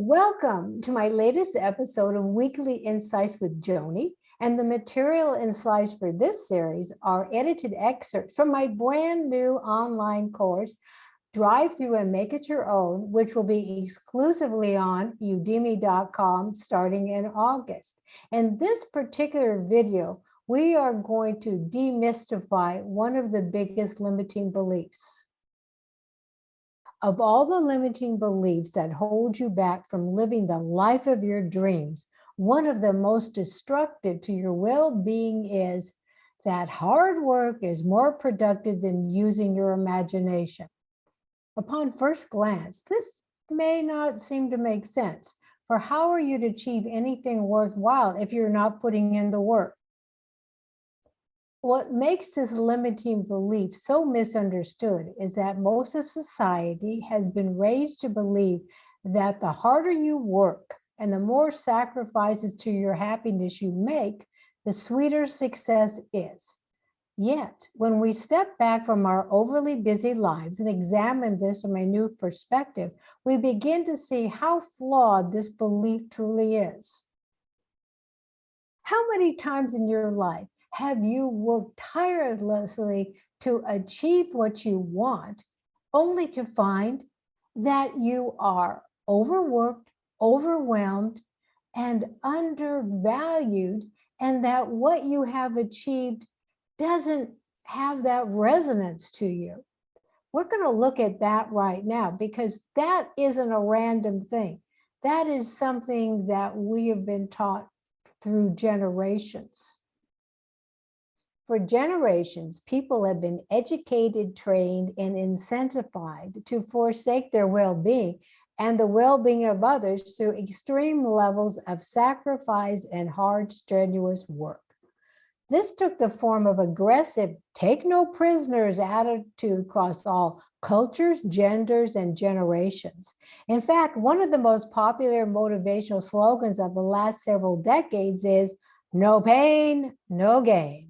Welcome to my latest episode of Weekly Insights with Joanie, and the material and slides for this series are edited excerpts from my brand new online course, Drive Through and Make It Your Own, which will be exclusively on udemy.com starting in August. In this particular video, we are going to demystify one of the biggest limiting beliefs. Of all the limiting beliefs that hold you back from living the life of your dreams, one of the most destructive to your well-being is that hard work is more productive than using your imagination. Upon first glance, this may not seem to make sense, for how are you to achieve anything worthwhile if you're not putting in the work? What makes this limiting belief so misunderstood is that most of society has been raised to believe that the harder you work and the more sacrifices to your happiness you make, the sweeter success is. Yet, when we step back from our overly busy lives and examine this from a new perspective, we begin to see how flawed this belief truly is. How many times in your life have you worked tirelessly to achieve what you want, only to find that you are overworked, overwhelmed, and undervalued, and that what you have achieved doesn't have that resonance to you? We're going to look at that right now, because that isn't a random thing. That is something that we have been taught through generations. For generations, people have been educated, trained, and incentivized to forsake their well-being and the well-being of others through extreme levels of sacrifice and hard, strenuous work. This took the form of aggressive, take no prisoners attitude across all cultures, genders, and generations. In fact, one of the most popular motivational slogans of the last several decades is, "No pain, no gain."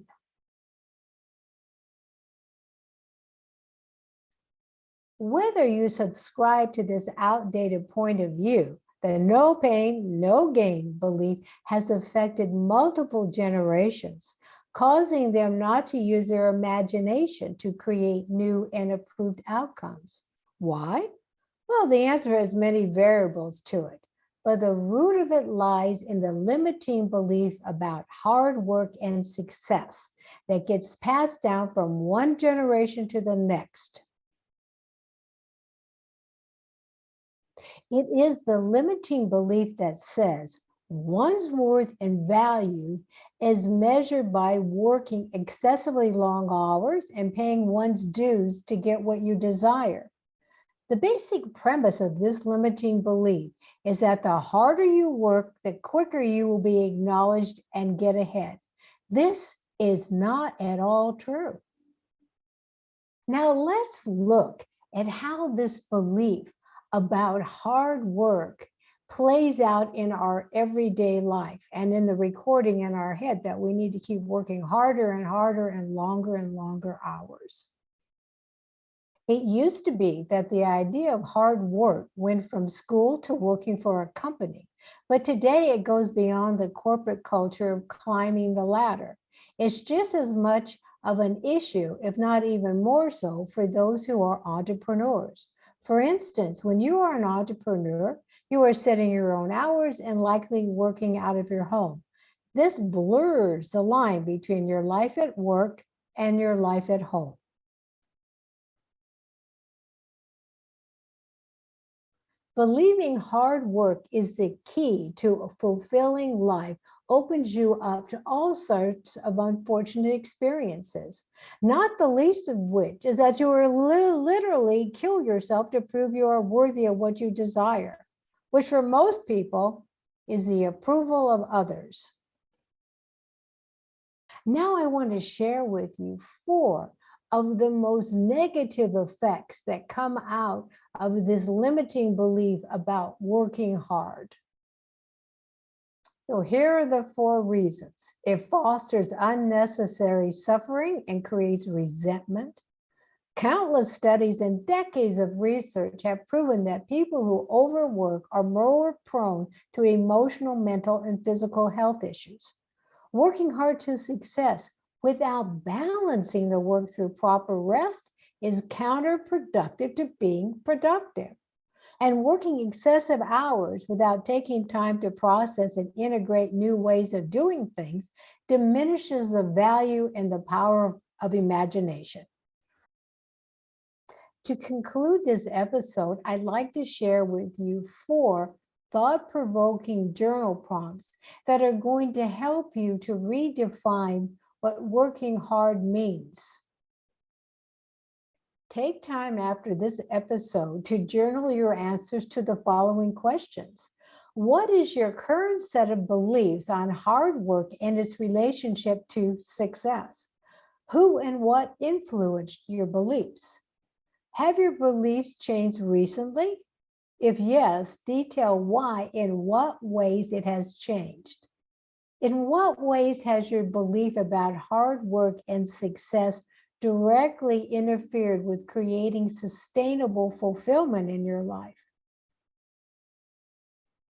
Whether you subscribe to this outdated point of view, the no pain, no gain belief has affected multiple generations, causing them not to use their imagination to create new and improved outcomes. Why? Well, the answer has many variables to it, but the root of it lies in the limiting belief about hard work and success that gets passed down from one generation to the next. It is the limiting belief that says one's worth and value is measured by working excessively long hours and paying one's dues to get what you desire. The basic premise of this limiting belief is that the harder you work, the quicker you will be acknowledged and get ahead. This is not at all true. Now let's look at how this belief about hard work plays out in our everyday life and in the recording in our head that we need to keep working harder and harder and longer hours. It used to be that the idea of hard work went from school to working for a company, but today it goes beyond the corporate culture of climbing the ladder. It's just as much of an issue, if not even more so, for those who are entrepreneurs. For instance, when you are an entrepreneur, you are setting your own hours and likely working out of your home. This blurs the line between your life at work and your life at home. Believing hard work is the key to a fulfilling life opens you up to all sorts of unfortunate experiences, not the least of which is that you will literally kill yourself to prove you are worthy of what you desire, which for most people is the approval of others. Now I want to share with you 4 of the most negative effects that come out of this limiting belief about working hard. So here are the 4 reasons. It fosters unnecessary suffering and creates resentment. Countless studies and decades of research have proven that people who overwork are more prone to emotional, mental, and physical health issues. Working hard to success without balancing the work through proper rest is counterproductive to being productive. And working excessive hours without taking time to process and integrate new ways of doing things diminishes the value and the power of imagination. To conclude this episode, I'd like to share with you 4 thought-provoking journal prompts that are going to help you to redefine what working hard means. Take time after this episode to journal your answers to the following questions. What is your current set of beliefs on hard work and its relationship to success? Who and what influenced your beliefs? Have your beliefs changed recently? If yes, detail why, in what ways it has changed. In what ways has your belief about hard work and success directly interfered with creating sustainable fulfillment in your life?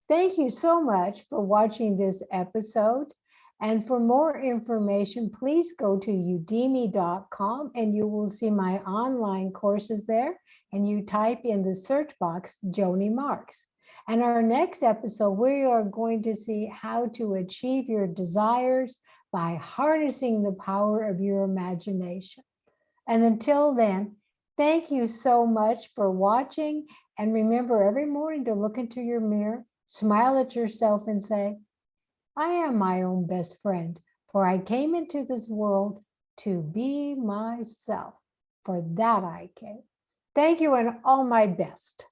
Thank you so much for watching this episode. And for more information, please go to udemy.com and you will see my online courses there. And you type in the search box, Joanie Marx. And our next episode, we are going to see how to achieve your desires by harnessing the power of your imagination. And until then, thank you so much for watching. And remember every morning to look into your mirror, smile at yourself and say, I am my own best friend, for I came into this world to be myself. For that I came. Thank you and all my best.